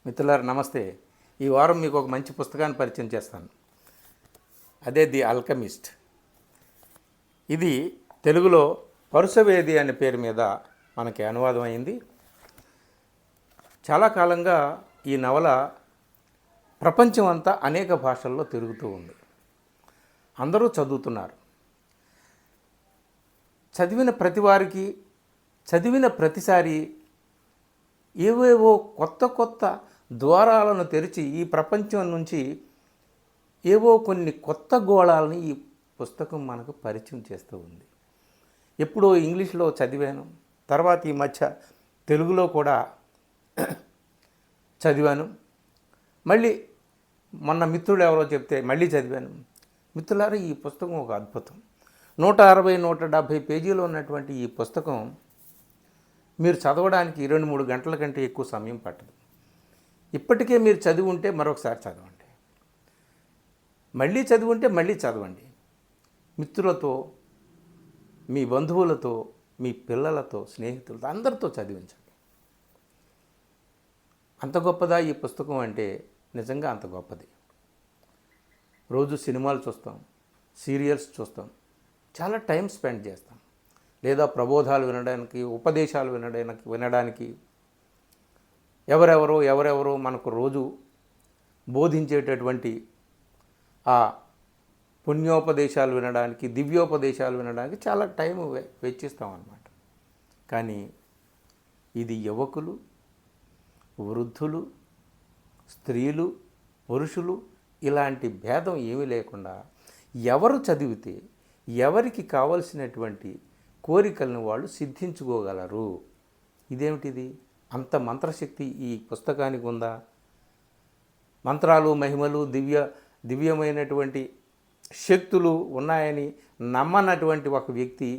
మిత్రులారా నమస్తే. ఈ వారం మీకు ఒక మంచి పుస్తకాన్ని పరిచయం చేస్తాను. అదే ది ఆల్కెమిస్ట్. ఇది తెలుగులో పరుసవేది అనే పేరు మీద మనకి అనువాదం అయింది. చాలా కాలంగా ఈ నవల ప్రపంచం అంతా అనేక భాషల్లో తిరుగుతూ ఉంది. అందరూ చదువుతున్నారు. చదివిన ప్రతి వారికి చదివిన ప్రతిసారి ఏవేవో కొత్త ద్వారాలను తెరిచి ఈ ప్రపంచం నుంచి ఏవో కొన్ని కొత్త గోళాలని ఈ పుస్తకం మనకు పరిచయం చేస్తూ ఉంది. ఎప్పుడో ఇంగ్లీష్లో చదివాను, తర్వాత ఈ మధ్య తెలుగులో కూడా చదివాను. మళ్ళీ మొన్న మిత్రుడు ఎవరో చెప్తే మళ్ళీ చదివాను. మిత్రులారా, ఈ పుస్తకం ఒక అద్భుతం. 160-170 పేజీలు ఉన్నటువంటి ఈ పుస్తకం మీరు చదవడానికి 2-3 గంటల కంటే ఎక్కువ సమయం పట్టదు. ఇప్పటికే మీరు చదివి ఉంటే మరొకసారి చదవండి, మళ్ళీ చదివి ఉంటే మళ్ళీ చదవండి. మిత్రులతో, మీ బంధువులతో, మీ పిల్లలతో, స్నేహితులతో అందరితో చదివించండి. అంత గొప్పదా ఈ పుస్తకం అంటే? నిజంగా అంత గొప్పది. రోజు సినిమాలు చూస్తాం, సీరియల్స్ చూస్తాం, చాలా టైం స్పెండ్ చేస్తాం. లేదా ప్రబోధాలు వినడానికి, ఉపదేశాలు వినడానికి ఎవరెవరో మనకు రోజు బోధించేటటువంటి ఆ పుణ్యోపదేశాలు వినడానికి, దివ్యోపదేశాలు వినడానికి చాలా టైం వెచ్చిస్తాం అన్నమాట. కానీ ఇది యువకులు, వృద్ధులు, స్త్రీలు, పురుషులు ఇలాంటి భేదం ఏమీ లేకుండా ఎవరు చదివితే ఎవరికి కావలసినటువంటి కోరికలను వాళ్ళు సిద్ధించుకోగలరు. ఇదేమిటిది? అంత మంత్రశక్తి ఈ పుస్తకానికి ఉందా? మంత్రాలు, మహిమలు, దివ్యమైనటువంటి శక్తులు ఉన్నాయని నమ్మనటువంటి ఒక వ్యక్తి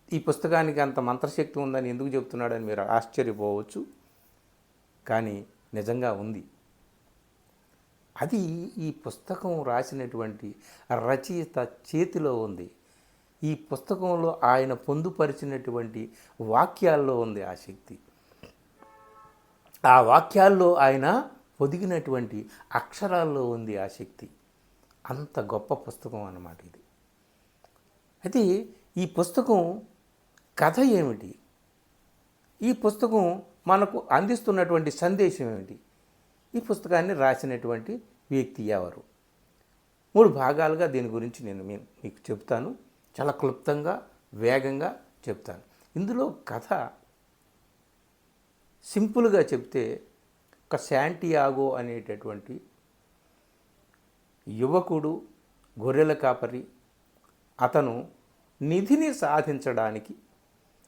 ఈ పుస్తకానికి అంత మంత్రశక్తి ఉందని ఎందుకు చెప్తున్నాడని మీరు ఆశ్చర్యపోవచ్చు. కానీ నిజంగా ఉంది. అది ఈ పుస్తకం రాసినటువంటి రచయిత చేతిలో ఉంది. ఈ పుస్తకంలో ఆయన పొందుపరిచినటువంటి వాక్యాల్లో ఉంది ఆ శక్తి. ఆ వాక్యాల్లో ఆయన పొదిగినటువంటి అక్షరాల్లో ఉంది ఆ శక్తి. అంత గొప్ప పుస్తకం అన్నమాట ఇది. అయితే ఈ పుస్తకం కథ ఏమిటి? ఈ పుస్తకం మనకు అందిస్తున్నటువంటి సందేశం ఏమిటి? ఈ పుస్తకాన్ని రాసినటువంటి వ్యక్తి ఎవరు? 3 భాగాలుగా దీని గురించి నేను మీకు చెప్తాను. చాలా క్లుప్తంగా, వేగంగా చెప్తాను. ఇందులో కథ సింపుల్గా చెప్తే, ఒక శాంటియాగో అనేటటువంటి యువకుడు, గొర్రెల కాపరి, అతను నిధిని సాధించడానికి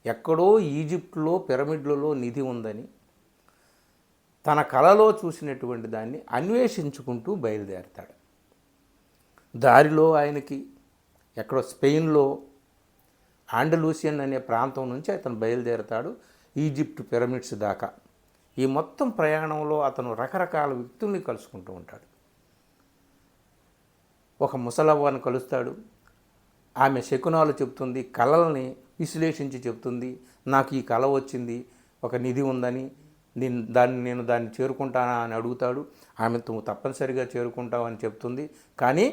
ఎక్కడో ఈజిప్ట్లో పిరమిడ్లలో నిధి ఉందని తన కలలో చూసినటువంటి దాన్ని అన్వేషించుకుంటూ బయలుదేరతాడు. దారిలో ఆయనకి ఎక్కడో స్పెయిన్లో ఆండలూసియన్ అనే ప్రాంతం నుంచి అతను బయలుదేరతాడు ఈజిప్ట్ పిరమిడ్స్ దాకా. ఈ మొత్తం ప్రయాణంలో అతను రకరకాల వ్యక్తుల్ని కలుసుకుంటూ ఉంటాడు. ఒక ముసలవ్వను కలుస్తాడు. ఆమె శకునాలు చెప్తుంది, కళల్ని విశ్లేషించి చెప్తుంది. నాకు ఈ కళ వచ్చింది, ఒక నిధి ఉందని, నేను దాన్ని చేరుకుంటానా అని అడుగుతాడు. ఆమె నువ్వు తప్పనిసరిగా చేరుకుంటావు అని చెప్తుంది. కానీ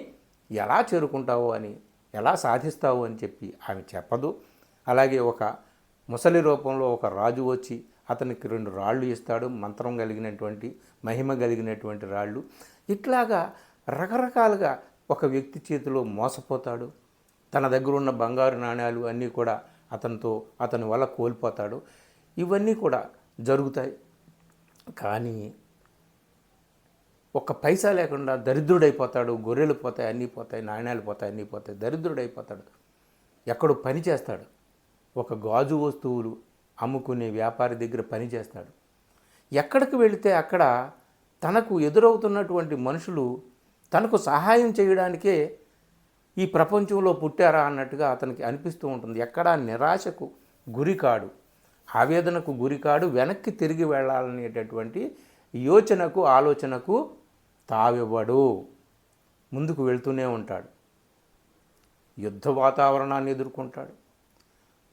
ఎలా చేరుకుంటావు అని, ఎలా సాధిస్తావు అని చెప్పి ఆమె చెప్పదు. అలాగే ఒక ముసలి రూపంలో ఒక రాజు వచ్చి అతనికి 2 రాళ్ళు ఇస్తాడు, మంత్రం కలిగినటువంటి, మహిమ కలిగినటువంటి రాళ్ళు. ఇట్లాగా రకరకాలుగా ఒక వ్యక్తి చేతిలో మోసపోతాడు. తన దగ్గర ఉన్న బంగారు నాణ్యాలు అన్నీ కూడా అతని వల్ల కోల్పోతాడు. ఇవన్నీ కూడా జరుగుతాయి. కానీ ఒక్క పైసా లేకుండా దరిద్రుడైపోతాడు. గొర్రెలు పోతాయి, అన్నీ పోతాయి, నాణ్యాలు పోతాయి, అన్నీ పోతాయి, దరిద్రుడైపోతాడు. ఎక్కడో పని చేస్తాడు. ఒక గాజు వస్తువులు అమ్ముకునే వ్యాపారి దగ్గర పని చేస్తాడు. ఎక్కడికి వెళితే అక్కడ తనకు ఎదురవుతున్నటువంటి మనుషులు తనకు సహాయం చేయడానికే ఈ ప్రపంచంలో పుట్టారా అన్నట్టుగా అతనికి అనిపిస్తూ ఉంటుంది. ఎక్కడా నిరాశకు గురికాడు, ఆవేదనకు గురికాడు, వెనక్కి తిరిగి వెళ్ళాలనేటటువంటి యోచనకు, ఆలోచనకు తావివ్వడు. ముందుకు వెళ్తూనే ఉంటాడు. యుద్ధ వాతావరణాన్ని ఎదుర్కొంటాడు.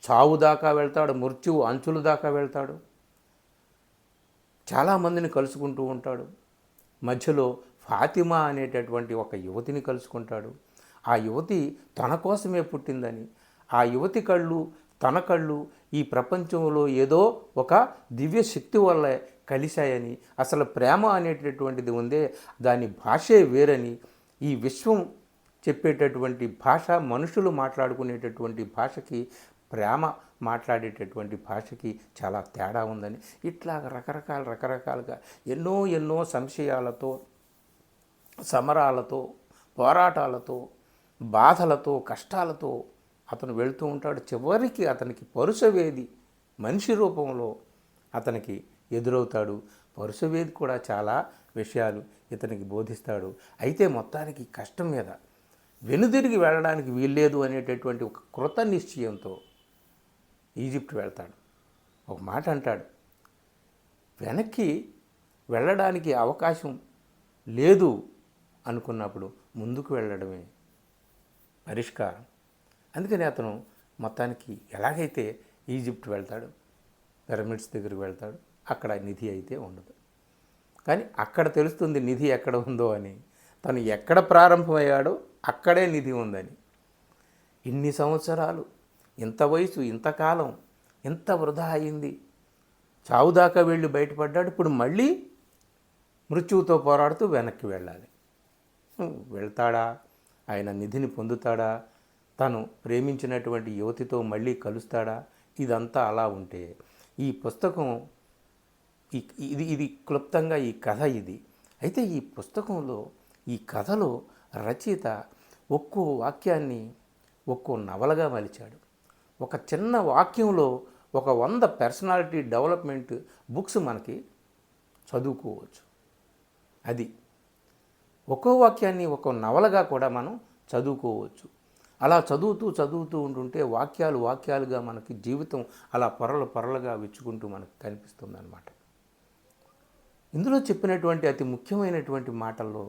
చావు దాకా వెళ్తాడు, మృత్యువు అంచుల దాకా వెళ్తాడు. చాలామందిని కలుసుకుంటూ ఉంటాడు. మధ్యలో ఫాతిమా అనేటటువంటి ఒక యువతిని కలుసుకుంటాడు. ఆ యువతి తన కోసమే పుట్టిందని, ఆ యువతి కళ్ళు తన కళ్ళు ఈ ప్రపంచంలో ఏదో ఒక దివ్య శక్తి వల్ల కలిశాయని, అసలు ప్రేమ అనేటటువంటిది ఉందే దాని భాషే వేరని, ఈ విశ్వం చెప్పేటటువంటి భాష మనుషులు మాట్లాడుకునేటటువంటి భాషకి, ప్రేమ మాట్లాడేటటువంటి భాషకి చాలా తేడా ఉందని, ఇట్లా రకరకాలుగా ఎన్నో ఎన్నో సంశయాలతో, సమరాలతో, పోరాటాలతో, బాధలతో, కష్టాలతో అతను వెళ్తూ ఉంటాడు. చివరికి అతనికి పరుసవేది మనిషి రూపంలో అతనికి ఎదురవుతాడు. పరుసవేది కూడా చాలా విషయాలు ఇతనికి బోధిస్తాడు. అయితే మొత్తానికి కష్టం మీద వెనుదిరిగి వెళ్ళడానికి వీల్లేదు అనేటటువంటి ఒక కృత నిశ్చయంతో ఈజిప్ట్ వెళ్తాడు. ఒక మాట అంటాడు, వెనక్కి వెళ్ళడానికి అవకాశం లేదు అనుకున్నప్పుడు ముందుకు వెళ్ళడమే పరిష్కారం. అందుకని అతను మొత్తానికి ఎలాగైతే ఈజిప్ట్ వెళ్తాడు, పిరమిడ్స్ దగ్గరికి వెళ్తాడు, అక్కడ నిధి అయితే ఉండదు. కానీ అక్కడ తెలుస్తుంది నిధి ఎక్కడ ఉందో అని. తను ఎక్కడ ప్రారంభమయ్యాడో అక్కడే నిధి ఉందని. ఇన్ని సంవత్సరాలు, ఇంత వయసు, ఇంతకాలం, ఎంత వృధా అయింది. చావుదాకా వెళ్ళి బయటపడ్డాడు. ఇప్పుడు మళ్ళీ మృత్యువుతో పోరాడుతూ వెనక్కి వెళ్ళాలి. వెళ్తాడా? ఆయన నిధిని పొందుతాడా? తను ప్రేమించినటువంటి యువతితో మళ్ళీ కలుస్తాడా? ఇదంతా అలా ఉంటే ఈ పుస్తకం ఇది క్లుప్తంగా ఈ కథ ఇది. అయితే ఈ పుస్తకంలో, ఈ కథలో రచయిత ఒక్కో వాక్యాన్ని ఒక్కో నవలగా మలిచాడు. ఒక చిన్న వాక్యంలో ఒక 100 పర్సనాలిటీ డెవలప్మెంట్ బుక్స్ మనకి చదువుకోవచ్చు. అది ఒక్కో వాక్యాన్ని ఒక్కో నవలగా కూడా మనం చదువుకోవచ్చు. అలా చదువుతూ ఉంటుంటే వాక్యాలుగా మనకి జీవితం అలా పొరలుగా విచ్చుకుంటూ మనకు కనిపిస్తుంది అన్నమాట. ఇందులో చెప్పినటువంటి అతి ముఖ్యమైనటువంటి మాటల్లో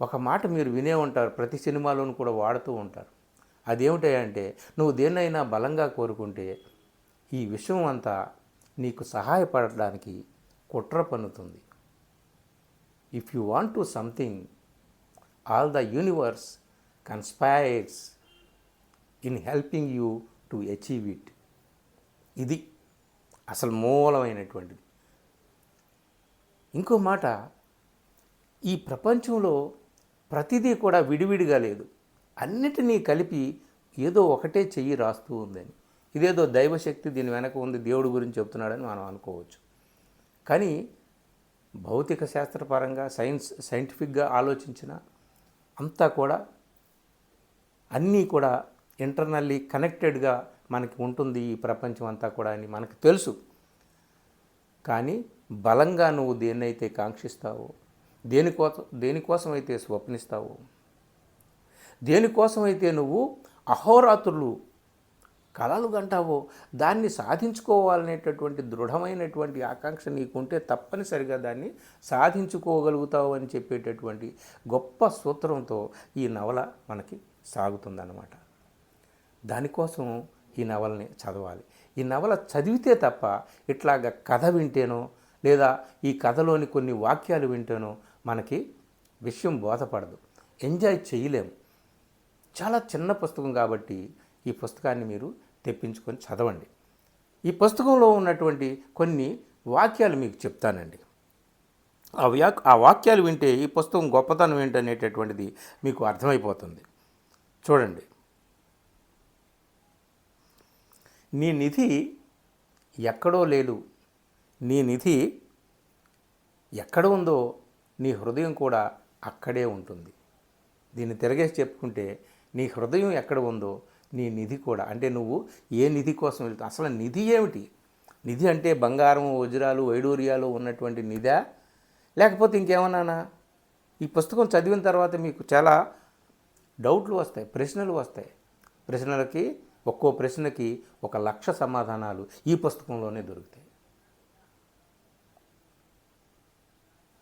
ఒక మాట మీరు వినే ఉంటారు, ప్రతి సినిమాలోనూ కూడా వాడుతూ ఉంటారు. అదేమిటంటే, నువ్వు దేన్నైనా బలంగా కోరుకుంటే ఈ విషయం అంతా నీకు సహాయపడడానికి కుట్ర పన్నుతుంది. If you want to something, all the universe conspires in helping you to achieve it. ఇది అసలు మూలమైనటువంటిది. ఇంకో మాట, ఈ ప్రపంచంలో ప్రతిదీ కూడా విడివిడిగా లేదు, అన్నిటినీ కలిపి ఏదో ఒకటే చెయ్యి రాస్తూ ఉందని. ఇదేదో దైవశక్తి దీని వెనక ఉంది, దేవుడి గురించి చెప్తున్నాడని మనం అనుకోవచ్చు. కానీ భౌతిక శాస్త్రపరంగా సైంటిఫిక్గా ఆలోచించిన అంతా కూడా అన్నీ కూడా ఇంటర్నల్లీ కనెక్టెడ్గా మనకి ఉంటుంది ఈ ప్రపంచం అంతా కూడా అని మనకు తెలుసు. కానీ బలంగా నువ్వు దేన్నైతే కాంక్షిస్తావో, దేనికోసమైతే స్వప్నిస్తావో, దేనికోసమైతే నువ్వు అహోరాత్రులు కలలు కంటావో, దాన్ని సాధించుకోవాలనేటటువంటి దృఢమైనటువంటి ఆకాంక్ష నీకుంటే తప్పనిసరిగా దాన్ని సాధించుకోగలుగుతావు అని చెప్పేటటువంటి గొప్ప సూత్రంతో ఈ నవల మనకి సాగుతుందన్నమాట. దానికోసం ఈ నవలని చదవాలి. ఈ నవల చదివితే తప్ప ఇట్లాగ కథ వింటేనో లేదా ఈ కథలోని కొన్ని వాక్యాలు వింటేనో మనకి విషయం బోధపడదు, ఎంజాయ్ చేయలేము. చాలా చిన్న పుస్తకం కాబట్టి ఈ పుస్తకాన్ని మీరు తెప్పించుకొని చదవండి. ఈ పుస్తకంలో ఉన్నటువంటి కొన్ని వాక్యాలు మీకు చెప్తానండి. ఆ వాక్యాలు వింటే ఈ పుస్తకం గొప్పతనం ఏంటనేటటువంటిది మీకు అర్థమైపోతుంది. చూడండి. నీ నిధి ఎక్కడో లేదు, నీ నిధి ఎక్కడ ఉందో నీ హృదయం కూడా అక్కడే ఉంటుంది. దీన్ని తిరగేసి చెప్పుకుంటే, నీ హృదయం ఎక్కడ ఉందో నీ నిధి కూడా, అంటే నువ్వు ఏ నిధి కోసం వెళ్తావు, అసలు నిధి ఏమిటి? నిధి అంటే బంగారం, వజ్రాలు, వైడూర్యాలు ఉన్నటువంటి నిధా, లేకపోతే ఇంకేమన్నానా? ఈ పుస్తకం చదివిన తర్వాత మీకు చాలా డౌట్లు వస్తాయి, ప్రశ్నలు వస్తాయి. ప్రశ్నలకి ఒక్కో ప్రశ్నకి 1,00,000 సమాధానాలు ఈ పుస్తకంలోనే దొరుకుతాయి.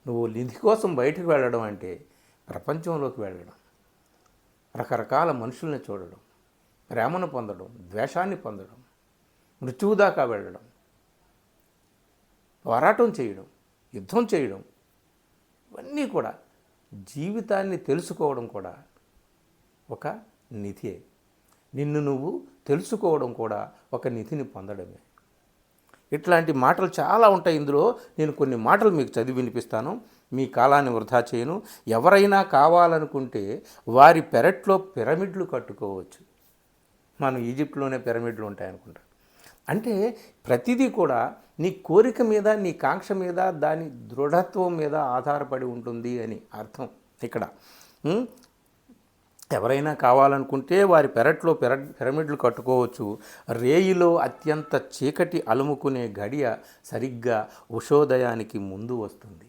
నువ్వు నిధి కోసం బయటకు వెళ్ళడం అంటే ప్రపంచంలోకి వెళ్ళడం, రకరకాల మనుషుల్ని చూడడం, ప్రేమను పొందడం, ద్వేషాన్ని పొందడం, మృత్యువు దాకా వెళ్ళడం. పోరాటం చేయడం, యుద్ధం చేయడం, ఇవన్నీ కూడా జీవితాన్ని తెలుసుకోవడం కూడా ఒక నిధియే. నిన్ను నువ్వు తెలుసుకోవడం కూడా ఒక నిధిని పొందడమే. ఇట్లాంటి మాటలు చాలా ఉంటాయి. ఇందులో నేను కొన్ని మాటలు మీకు చదివి వినిపిస్తాను. మీ కాలాన్ని వృధా చేయను. ఎవరైనా కావాలనుకుంటే వారి పెరట్లో పిరమిడ్లు కట్టుకోవచ్చు. మనం ఈజిప్ట్లోనే పిరమిడ్లు ఉంటాయనుకుంటా. అంటే ప్రతిదీ కూడా నీ కోరిక మీద, నీ కాంక్ష మీద, దాని దృఢత్వం మీద ఆధారపడి ఉంటుంది అని అర్థం ఇక్కడ. ఎవరైనా కావాలనుకుంటే వారి పెరట్లో పిరమిడ్లు కట్టుకోవచ్చు. రేయిలో అత్యంత చీకటి అలుముకునే గడియ సరిగ్గా ఉషోదయానికి ముందు వస్తుంది.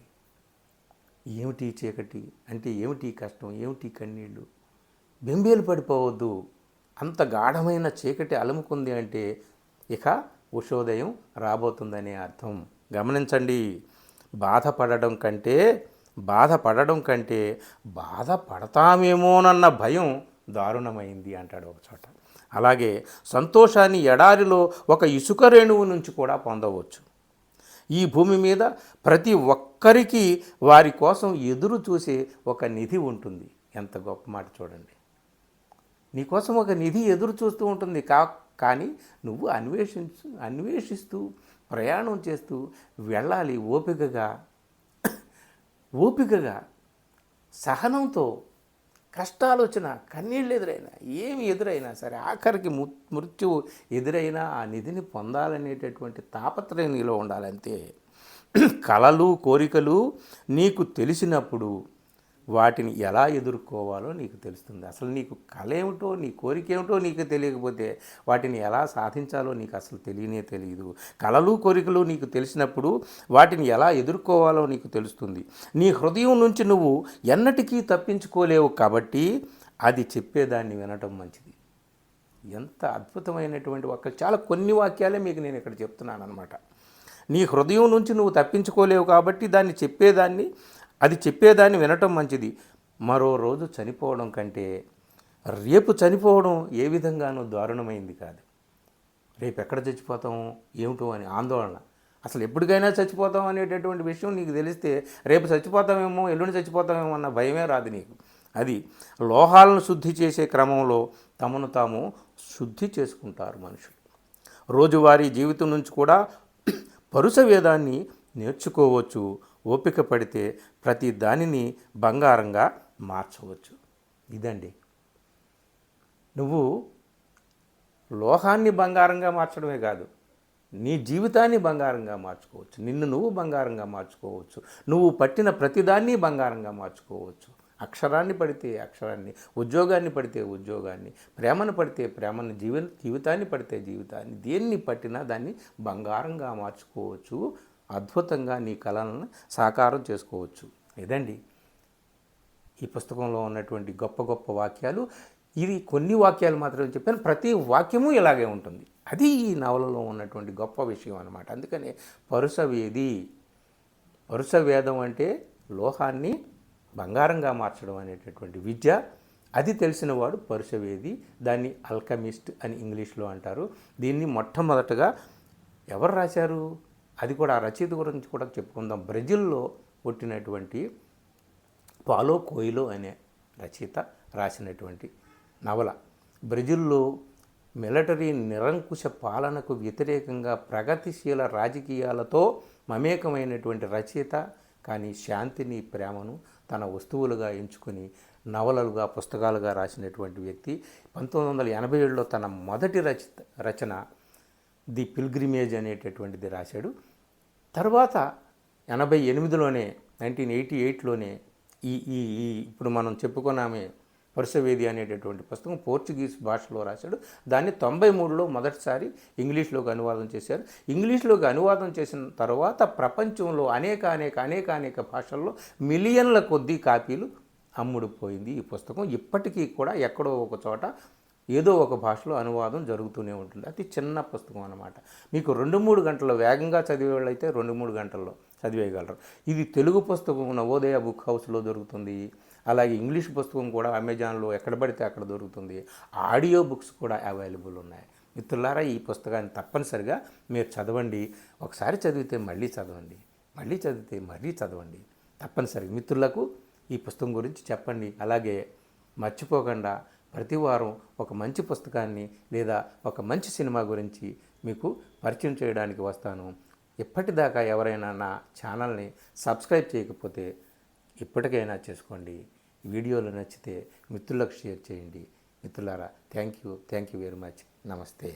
ఏమిటి చీకటి అంటే, ఏమిటి కష్టం, ఏమిటి కన్నీళ్ళు? బెంబేలు పడిపోవద్దు. అంత గాఢమైన చీకటి అలుముకుంది అంటే ఇక ఉషోదయం రాబోతుందనే అర్థం. గమనించండి, బాధపడడం కంటే బాధపడతామేమోనన్న భయం దారుణమైంది అంటాడు ఒక చోట. అలాగే సంతోషాన్ని ఎడారిలో ఒక ఇసుక రేణువు నుంచి కూడా పొందవచ్చు. ఈ భూమి మీద ప్రతి ఒక్కరికి వారి కోసం ఎదురు చూసే ఒక నిధి ఉంటుంది. ఎంత గొప్ప మాట చూడండి. నీకోసం ఒక నిధి ఎదురు చూస్తూ ఉంటుంది. కానీ నువ్వు అన్వేషిస్తూ ప్రయాణం చేస్తూ వెళ్ళాలి. ఓపికగా సహనంతో. కష్టాలు వచ్చినా, కన్నీళ్ళు ఎదురైనా, ఏమి ఎదురైనా సరే, ఆఖరికి మృత్యువు ఎదురైనా ఆ నిధిని పొందాలనేటటువంటి తాపత్రయం నీలో ఉండాలంతే. కలలు, కోరికలు నీకు తెలిసినప్పుడు వాటిని ఎలా ఎదుర్కోవాలో నీకు తెలుస్తుంది. అసలు నీకు కళ ఏమిటో, నీ కోరిక ఏమిటో నీకు తెలియకపోతే వాటిని ఎలా సాధించాలో నీకు అసలు తెలియదు. కళలు, కోరికలు నీకు తెలిసినప్పుడు వాటిని ఎలా ఎదుర్కోవాలో నీకు తెలుస్తుంది. నీ హృదయం నుంచి నువ్వు ఎన్నటికీ తప్పించుకోలేవు కాబట్టి అది చెప్పేదాన్ని వినటం మంచిది. ఎంత అద్భుతమైనటువంటి చాలా కొన్ని వాక్యాలే మీకు నేను ఇక్కడ చెప్తున్నాను అనమాట. నీ హృదయం నుంచి నువ్వు తప్పించుకోలేవు కాబట్టి అది చెప్పేదాన్ని వినటం మంచిది. మరో రోజు చనిపోవడం కంటే రేపు చనిపోవడం ఏ విధంగానూ దారుణమైంది కాదు. రేపు ఎక్కడ చచ్చిపోతాము ఏమిటో అని ఆందోళన. అసలు ఎప్పటికైనా చచ్చిపోతాం అనేటటువంటి విషయం నీకు తెలిస్తే రేపు చచ్చిపోతామేమో, ఎల్లుండి చచ్చిపోతామేమో అన్న భయమే రాదు నీకు. అది లోహాలను శుద్ధి చేసే క్రమంలో తమను తాము శుద్ధి చేసుకుంటారు మనుషులు. రోజువారీ జీవితం నుంచి కూడా పరుస వేదాన్ని నేర్చుకోవచ్చు. ఓపిక పడితే ప్రతి దానిని బంగారంగా మార్చవచ్చు. ఇదండి, నువ్వు లోహాన్ని బంగారంగా మార్చడమే కాదు, నీ జీవితాన్ని బంగారంగా మార్చుకోవచ్చు. నిన్ను నువ్వు బంగారంగా మార్చుకోవచ్చు. నువ్వు పట్టిన ప్రతిదాన్ని బంగారంగా మార్చుకోవచ్చు. అక్షరాన్ని పడితే అక్షరాన్ని, ఉద్యోగాన్ని పడితే ఉద్యోగాన్ని, ప్రేమను పడితే ప్రేమను, జీవితాన్ని పడితే జీవితాన్ని, దేన్ని పట్టినా దాన్ని బంగారంగా మార్చుకోవచ్చు. అద్భుతంగా నీ కళలను సాకారం చేసుకోవచ్చు. ఇదండి ఈ పుస్తకంలో ఉన్నటువంటి గొప్ప గొప్ప వాక్యాలు. ఇది కొన్ని వాక్యాలు మాత్రమే చెప్పాను, ప్రతి వాక్యము ఇలాగే ఉంటుంది. అది ఈ నవలలో ఉన్నటువంటి గొప్ప విషయం అన్నమాట. అందుకనే పరుస వేదం అంటే లోహాన్ని బంగారంగా మార్చడం అనేటటువంటి విద్య. అది తెలిసినవాడు పరుసవేది. దాన్ని అల్కమిస్ట్ అని ఇంగ్లీష్లో అంటారు. దీన్ని మొట్టమొదటగా ఎవరు రాశారు, అది కూడా ఆ రచయిత గురించి కూడా చెప్పుకుందాం. బ్రెజిల్లో పుట్టినటువంటి పాలో కోయిలో అనే రచయిత రాసినటువంటి నవల. బ్రెజిల్లో మిలిటరీ నిరంకుశ పాలనకు వ్యతిరేకంగా ప్రగతిశీల రాజకీయాలతో మమేకమైనటువంటి రచయిత. కానీ శాంతిని, ప్రేమను తన వస్తువులుగా ఎంచుకుని నవలలుగా, పుస్తకాలుగా రాసినటువంటి వ్యక్తి. 1987లో తన మొదటి రచన ది పిల్గ్రిమేజ్ అనేటటువంటిది రాశాడు. తర్వాత 88లోనే 1988లోనే ఈ ఇప్పుడు మనం చెప్పుకున్నామే పరుసవేది అనేటటువంటి పుస్తకం పోర్చుగీస్ భాషలో రాశాడు. దాన్ని 93లో మొదటిసారి ఇంగ్లీష్లోకి అనువాదం చేశారు. ఇంగ్లీష్లోకి అనువాదం చేసిన తర్వాత ప్రపంచంలో అనేక భాషల్లో మిలియన్ల కొద్దీ కాపీలు అమ్ముడుపోయింది ఈ పుస్తకం. ఇప్పటికీ కూడా ఎక్కడో ఒక చోట ఏదో ఒక భాషలో అనువాదం జరుగుతూనే ఉంటుంది. అతి చిన్న పుస్తకం అన్నమాట. మీకు 2-3 గంటల్లో, వేగంగా చదివే వాళ్ళైతే 2-3 గంటల్లో చదివేయగలరు. ఇది తెలుగు పుస్తకం నవోదయ బుక్ హౌస్లో దొరుకుతుంది. అలాగే ఇంగ్లీష్ పుస్తకం కూడా అమెజాన్లో ఎక్కడ పడితే అక్కడ దొరుకుతుంది. ఆడియో బుక్స్ కూడా అవైలబుల్ ఉన్నాయి. మిత్రులారా, ఈ పుస్తకాన్ని తప్పనిసరిగా మీరు చదవండి. ఒకసారి చదివితే మళ్ళీ చదవండి, మళ్ళీ చదివితే మళ్ళీ చదవండి. తప్పనిసరిగా మిత్రులకు ఈ పుస్తకం గురించి చెప్పండి. అలాగే మర్చిపోకుండా ప్రతి వారం ఒక మంచి పుస్తకాన్ని లేదా ఒక మంచి సినిమా గురించి మీకు పరిచయం చేయడానికి వస్తాను. ఇప్పటిదాకా ఎవరైనా నా ఛానల్ని సబ్స్క్రైబ్ చేయకపోతే ఇప్పటికైనా చేసుకోండి. వీడియోలు నచ్చితే మిత్రులకు షేర్ చేయండి. మిత్రులారా, థ్యాంక్ యూ వెరీ మచ్. నమస్తే.